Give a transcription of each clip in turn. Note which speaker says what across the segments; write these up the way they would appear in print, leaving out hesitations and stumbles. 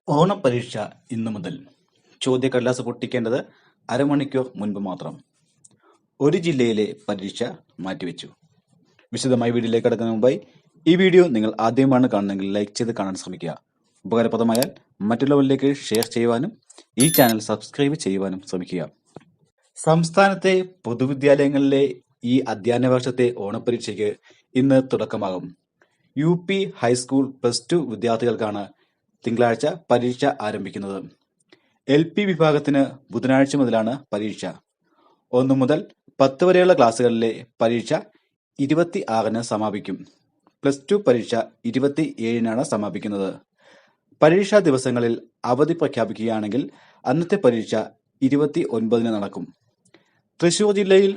Speaker 1: ഓണപ്പരീക്ഷ ഇന്നു മുതൽ. ചോദ്യക്കടലാസ് പൊട്ടിക്കേണ്ടത് അരമണിക്കൂർ മുൻപ് മാത്രം. ഒരു ജില്ലയിലെ പരീക്ഷ മാറ്റിവെച്ചു. വിശദമായ വീഡിയോയിലേക്ക് കടക്കുന്നതിന് മുമ്പായി ഈ വീഡിയോ നിങ്ങൾ ആദ്യമാണ് കാണുന്നതെങ്കിൽ ലൈക്ക് ചെയ്ത് കാണാൻ ശ്രമിക്കുക. ഉപകാരപ്രദമായാൽ മറ്റുള്ളവരിലേക്ക് ഷെയർ ചെയ്യുവാനും ഈ ചാനൽ സബ്സ്ക്രൈബ് ചെയ്യുവാനും ശ്രമിക്കുക. സംസ്ഥാനത്തെ പൊതുവിദ്യാലയങ്ങളിലെ ഈ അധ്യയന വർഷത്തെ ഓണപ്പരീക്ഷയ്ക്ക് ഇന്ന് തുടക്കമാകും. UP ഹൈസ്കൂൾ +2 വിദ്യാർത്ഥികൾക്കാണ് തിങ്കളാഴ്ച പരീക്ഷ ആരംഭിക്കുന്നത്. LP വിഭാഗത്തിന് ബുധനാഴ്ച മുതലാണ് പരീക്ഷ. 1 മുതൽ 10 വരെയുള്ള ക്ലാസുകളിലെ പരീക്ഷ 26-ന് സമാപിക്കും. +2 പരീക്ഷ 27-നാണ് സമാപിക്കുന്നത്. പരീക്ഷാ ദിവസങ്ങളിൽ അവധി പ്രഖ്യാപിക്കുകയാണെങ്കിൽ അന്നത്തെ പരീക്ഷ 29-ന് നടക്കും. തൃശൂർ ജില്ലയിൽ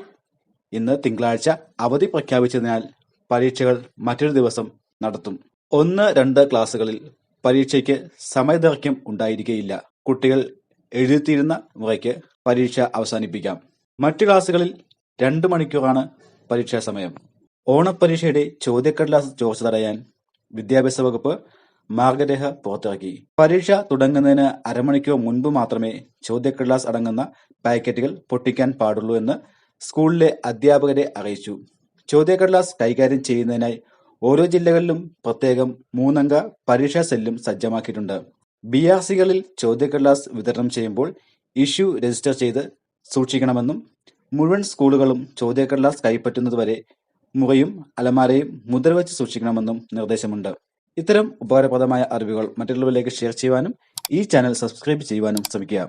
Speaker 1: ഇന്ന് തിങ്കളാഴ്ച അവധി പ്രഖ്യാപിച്ചതിനാൽ പരീക്ഷകൾ മറ്റൊരു ദിവസം നടത്തും. 1-2 ക്ലാസുകളിൽ പരീക്ഷയ്ക്ക് സമയദൈർഘ്യം ഉണ്ടായിരിക്കുകയില്ല. കുട്ടികൾ എഴുതിത്തീരുന്ന മുറയ്ക്ക് പരീക്ഷ അവസാനിപ്പിക്കാം. മറ്റു ക്ലാസുകളിൽ 2 മണിക്കൂറാണ് പരീക്ഷാ സമയം. ഓണപ്പരീക്ഷയുടെ ചോദ്യക്കടലാസ് ചോർച്ച തടയാൻ വിദ്യാഭ്യാസ വകുപ്പ് മാർഗരേഖ പുറത്തിറക്കി. പരീക്ഷ തുടങ്ങുന്നതിന് അരമണിക്കൂർ മുൻപ് മാത്രമേ ചോദ്യക്കടലാസ് അടങ്ങുന്ന പാക്കറ്റുകൾ പൊട്ടിക്കാൻ പാടുള്ളൂ എന്ന് സ്കൂളിലെ അധ്യാപകരെ അറിയിച്ചു. ചോദ്യക്കടലാസ് കൈകാര്യം ചെയ്യുന്നതിനായി ഓരോ ജില്ലകളിലും പ്രത്യേകം 3-അംഗ പരീക്ഷാ സെല്ലും സജ്ജമാക്കിയിട്ടുണ്ട്. BRC-കളിൽ ചോദ്യക്കടലാസ് വിതരണം ചെയ്യുമ്പോൾ ഇഷ്യൂ രജിസ്റ്റർ ചെയ്ത് സൂക്ഷിക്കണമെന്നും മുഴുവൻ സ്കൂളുകളും ചോദ്യക്കടലാസ് കൈപ്പറ്റുന്നതുവരെ മുറിയും അലമാരയും മുദ്രവെച്ച് സൂക്ഷിക്കണമെന്നും നിർദ്ദേശമുണ്ട്. ഇത്തരം ഉപകാരപ്രദമായ അറിവുകൾ മറ്റുള്ളവരിലേക്ക് ഷെയർ ചെയ്യുവാനും ഈ ചാനൽ സബ്സ്ക്രൈബ് ചെയ്യുവാനും ശ്രമിക്കുക.